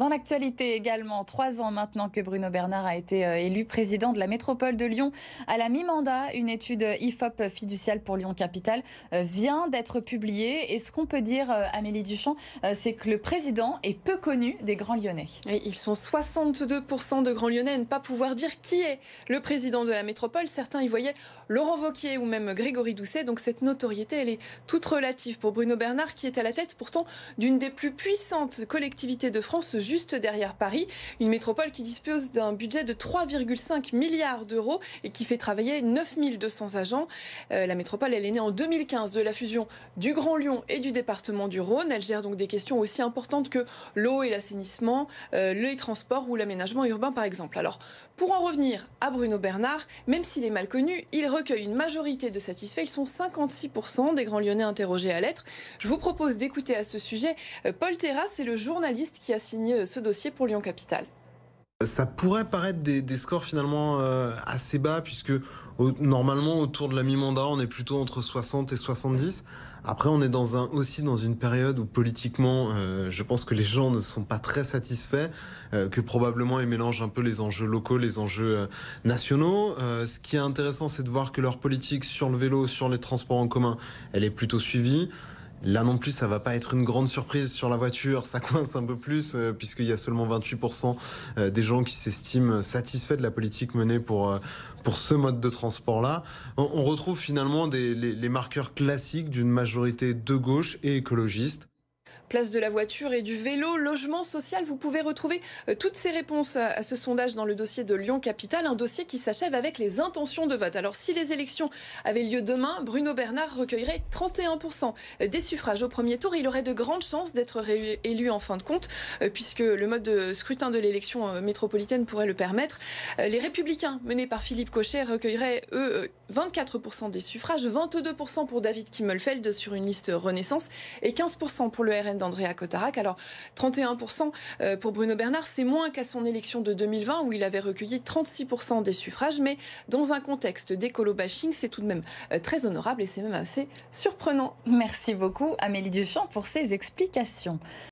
Dans l'actualité également, 3 ans maintenant que Bruno Bernard a été élu président de la métropole de Lyon à la mi-mandat. Une étude IFOP fiduciale pour Lyon Capitale vient d'être publiée. Et ce qu'on peut dire, Amélie Duchamp, c'est que le président est peu connu des Grands Lyonnais. Et ils sont 62% de Grands Lyonnais à ne pas pouvoir dire qui est le président de la métropole. Certains y voyaient Laurent Wauquiez ou même Grégory Doucet. Donc cette notoriété, elle est toute relative pour Bruno Bernard, qui est à la tête pourtant d'une des plus puissantes collectivités de France, juste derrière Paris, une métropole qui dispose d'un budget de 3,5 milliards d'euros et qui fait travailler 9200 agents. La métropole, elle est née en 2015 de la fusion du Grand Lyon et du département du Rhône. Elle gère donc des questions aussi importantes que l'eau et l'assainissement, les transports ou l'aménagement urbain par exemple. Alors, pour en revenir à Bruno Bernard, même s'il est mal connu, il recueille une majorité de satisfaits. Ils sont 56% des Grands Lyonnais interrogés à l'être. Je vous propose d'écouter à ce sujet Paul Terras, c'est le journaliste qui a signé ce dossier pour Lyon Capitale. Ça pourrait paraître des scores finalement assez bas puisque normalement autour de la mi-mandat on est plutôt entre 60 et 70. Après on est aussi dans une période où politiquement je pense que les gens ne sont pas très satisfaits, que probablement ils mélangent un peu les enjeux locaux, les enjeux nationaux. Ce qui est intéressant c'est de voir que leur politique sur le vélo, sur les transports en commun, elle est plutôt suivie. Là non plus, ça va pas être une grande surprise sur la voiture, ça coince un peu plus puisqu'il y a seulement 28% des gens qui s'estiment satisfaits de la politique menée pour ce mode de transport-là. On retrouve finalement les marqueurs classiques d'une majorité de gauche et écologiste. Place de la voiture et du vélo, logement social. Vous pouvez retrouver toutes ces réponses à ce sondage dans le dossier de Lyon Capitale, un dossier qui s'achève avec les intentions de vote. Alors si les élections avaient lieu demain, Bruno Bernard recueillerait 31% des suffrages au premier tour. Il aurait de grandes chances d'être élu en fin de compte, puisque le mode de scrutin de l'élection métropolitaine pourrait le permettre. Les Républicains, menés par Philippe Cochet, recueilleraient, eux, 24% des suffrages, 22% pour David Kimmelfeld sur une liste Renaissance et 15% pour le RN d'Andrea Cotarac. Alors 31% pour Bruno Bernard, c'est moins qu'à son élection de 2020 où il avait recueilli 36% des suffrages, mais dans un contexte d'écolo-bashing, c'est tout de même très honorable et c'est même assez surprenant. Merci beaucoup Amélie Duchamp pour ces explications.